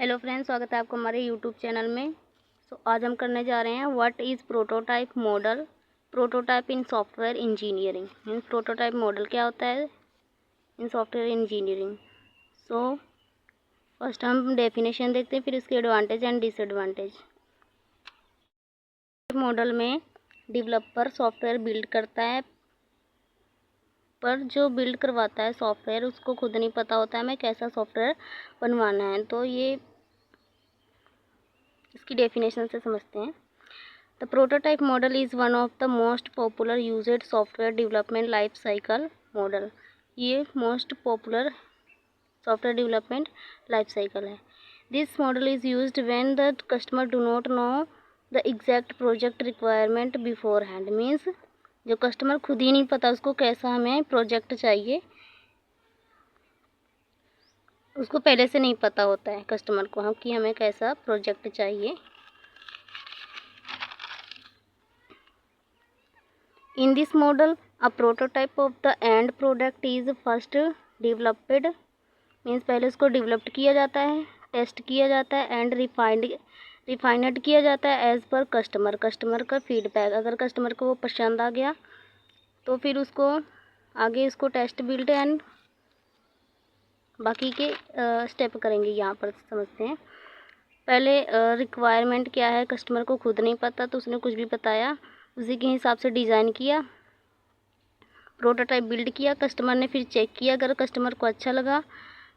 Hello friends, स्वागत है आपको हमारे यूट्यूब चैनल में। आज हम करने जा रहे हैं what is prototype model. Prototype in software engineering means prototype model क्या होता है इन सॉफ्टवेयर इंजीनियरिंग। फर्स्ट हम डेफिनेशन देखते हैं, फिर इसके एडवांटेज एंड डिसएडवांटेज। मॉडल में डेवलपर सॉफ्टवेयर बिल्ड करता है, पर जो बिल्ड करवाता है सॉफ्टवेयर उसको खुद नहीं पता होता है हमें कैसा सॉफ्टवेयर बनवाना है। तो ये इसकी डेफिनेशन से समझते हैं। The prototype model is one of the most popular used software development life cycle model. ये most popular software development life cycle है। This model is used when the customer do not know the exact project requirement beforehand. Means जो customer खुद ही नहीं पता उसको कैसा हमें प्रोजेक्ट चाहिए, उसको पहले से नहीं पता होता है कस्टमर को हम कि हमें कैसा प्रोजेक्ट चाहिए। In this model, a prototype of the end product is first developed, means पहले उसको डेवलप्ड किया जाता है, टेस्ट किया जाता है एंड रिफाइंड किया जाता है एज़ पर कस्टमर का फीडबैक। अगर कस्टमर को वो पसंद आ गया तो फिर उसको आगे इसको टेस्ट बिल्ड एंड बाकी के स्टेप करेंगे। यहाँ पर समझते हैं। पहले रिक्वायरमेंट क्या है कस्टमर को खुद नहीं पता, तो उसने कुछ भी बताया, उसी के हिसाब से डिज़ाइन किया, प्रोटोटाइप बिल्ड किया, कस्टमर ने फिर चेक किया। अगर कस्टमर को अच्छा लगा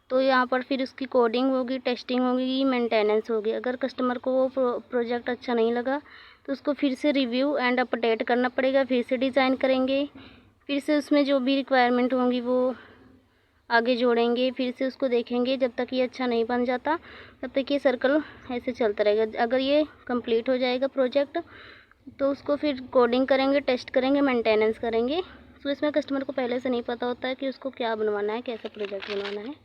तो यहाँ पर फिर उसकी कोडिंग होगी, टेस्टिंग होगी, मेंटेनेंस होगी। अगर कस्टमर को वो प्रोजेक्ट अच्छा नहीं लगा तो उसको फिर से रिव्यू एंड अपडेट करना पड़ेगा, फिर से डिज़ाइन करेंगे, फिर से उसमें जो भी रिक्वायरमेंट होंगी वो आगे जोड़ेंगे, फिर से उसको देखेंगे। जब तक ये अच्छा नहीं बन जाता तब तक ये सर्कल ऐसे चलता रहेगा। अगर ये कंप्लीट हो जाएगा प्रोजेक्ट तो उसको फिर कोडिंग करेंगे, टेस्ट करेंगे, मेंटेनेंस करेंगे। तो इसमें कस्टमर को पहले से नहीं पता होता है कि उसको क्या बनवाना है, कैसा प्रोजेक्ट बनवाना है।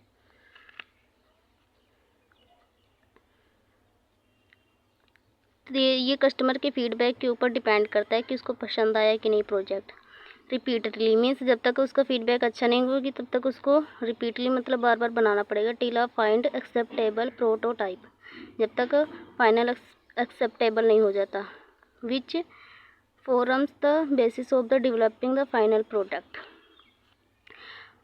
तो ये कस्टमर के फीडबैक के ऊपर डिपेंड करता है कि उसको पसंद आया कि नहीं प्रोजेक्ट। रिपीटेडली मीन्स जब तक उसका फीडबैक अच्छा नहीं होगी तब तक उसको रिपीटली मतलब बार बार बनाना पड़ेगा। टिल फाइंड एक्सेप्टेबल प्रोटोटाइप, जब तक फाइनल एक्सेप्टेबल नहीं हो जाता। विच forms the basis of the developing the final product.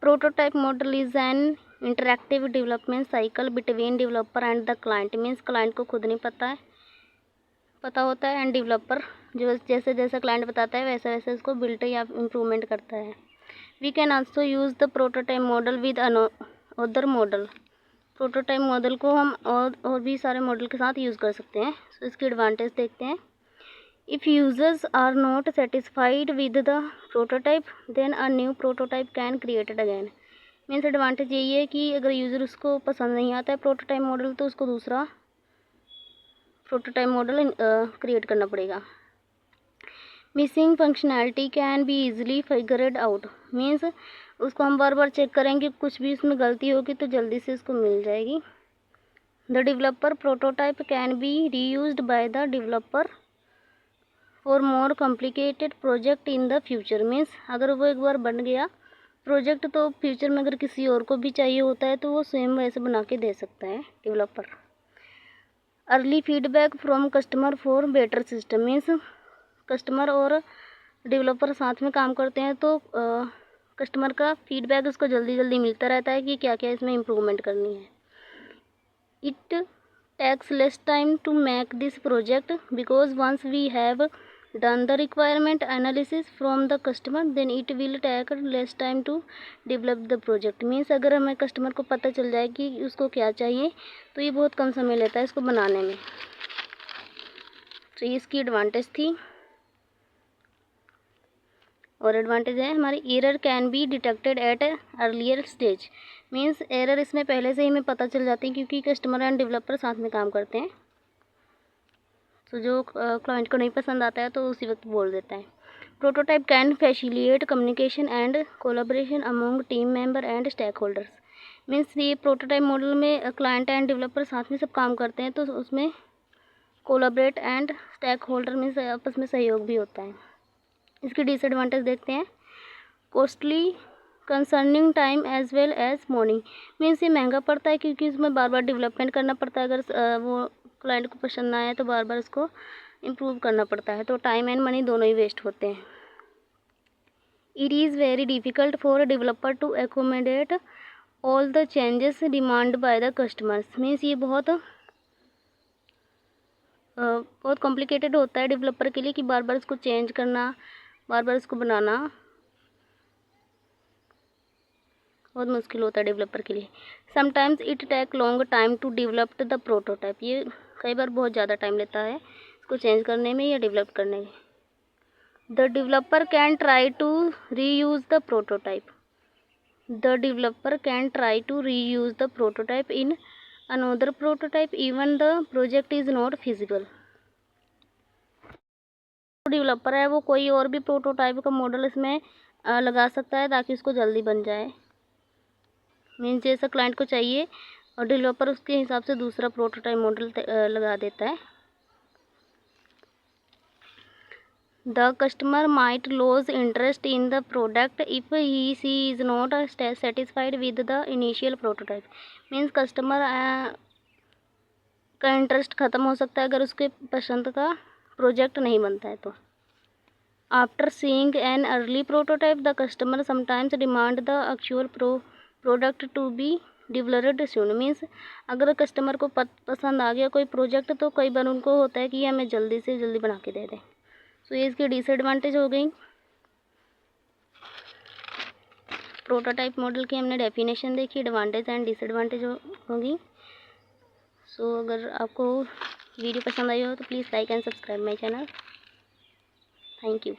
Prototype model is an interactive development cycle between developer and the client. Means client को खुद नहीं पता होता है एंड डेवलपर जो जैसे जैसे क्लाइंट बताता है वैसे वैसे उसको बिल्ट या इम्प्रूवमेंट करता है। We can also use the prototype model with other model. Prototype model को हम और भी सारे मॉडल के साथ यूज़ कर सकते हैं। तो इसकी एडवांटेज देखते हैं। If users are not satisfied with the prototype, then a new prototype can created again. Means advantage यही है कि अगर यूज़र उसको पसंद नहीं आता है प्रोटोटाइप मॉडल तो उसको दूसरा प्रोटोटाइप मॉडल क्रिएट करना पड़ेगा। Missing functionality can be easily figured out. Means उसको हम बार बार चेक करेंगे, कुछ भी उसमें गलती होगी तो जल्दी से उसको मिल जाएगी। The developer prototype can be reused by the developer for more complicated project in the future. Means अगर वो एक बार बन गया प्रोजेक्ट तो फ्यूचर में अगर किसी और को भी चाहिए होता है तो वो स्वयं वैसे बना के दे सकता है developer. Early feedback from customer for better system. Means customer और डेवलपर साथ में काम करते हैं तो कस्टमर का फीडबैक उसको जल्दी जल्दी मिलता रहता है कि क्या क्या इसमें इम्प्रूवमेंट करनी है। It takes less time to make this project because once we have done the requirement analysis from the customer then it will take less time to develop the project. Means अगर हमें customer को पता चल जाए कि उसको क्या चाहिए तो ये बहुत कम समय लेता है इसको बनाने में। तो ये इसकी एडवांटेज थी। और एडवांटेज है हमारी error can be detected at earlier stage. Means error इसमें पहले से ही हमें पता चल जाती है क्योंकि कस्टमर एंड डेवलपर साथ में काम करते हैं। तो जो क्लाइंट को नहीं पसंद आता है तो उसी वक्त बोल देता है। Prototype can facilitate communication and collaboration among team member and stakeholders. Means ये प्रोटोटाइप मॉडल में क्लाइंट एंड डेवलपर साथ में सब काम करते हैं तो उसमें collaborate and stakeholder means आपस में सहयोग भी होता है। इसकी डिसएडवांटेज देखते हैं। Costly concerning time as well as morning. Means ये महंगा पड़ता है क्योंकि इसमें बार बार डेवलपमेंट करना पड़ता है। अगर वो क्लाइंट को पसंद ना आए तो बार बार उसको इम्प्रूव करना पड़ता है, तो टाइम एंड मनी दोनों ही वेस्ट होते हैं। It is very difficult for a developer to accommodate all the changes demand by the customers. Means ये बहुत कॉम्प्लिकेटेड होता है डेवलपर के लिए कि बार बार इसको चेंज करना, बार बार इसको बनाना बहुत मुश्किल होता है डेवलपर के लिए। Sometimes it take long time to develop the prototype. ये कई बार बहुत ज़्यादा टाइम लेता है इसको चेंज करने में या डेवलप करने में। The developer can try to reuse the prototype. The developer can try to reuse the prototype in another prototype even the project is not feasible. Developer है वो कोई और भी प्रोटोटाइप का मॉडल इसमें लगा सकता है ताकि उसको जल्दी बन जाए। मीन्स जैसा क्लाइंट को चाहिए और डेवलपर उसके हिसाब से दूसरा प्रोटोटाइप मॉडल लगा देता है। The customer might lose interest in the product if he she is not satisfied with the initial prototype. Means customer का इंटरेस्ट ख़त्म हो सकता है अगर उसके पसंद का प्रोजेक्ट नहीं बनता है तो। After seeing an early prototype the customer sometimes demand the actual product to be delivered soon. Means अगर कस्टमर को पसंद आ गया कोई प्रोजेक्ट तो कई बार उनको होता है कि ये हमें जल्दी से जल्दी बना के दे दें। तो ये इसकी डिसएडवांटेज हो गई। प्रोटोटाइप मॉडल की हमने डेफिनेशन देखी, एडवांटेज एंड डिसएडवांटेज होगी। सो अगर आपको वीडियो पसंद आई हो तो please like and subscribe my channel. Thank you.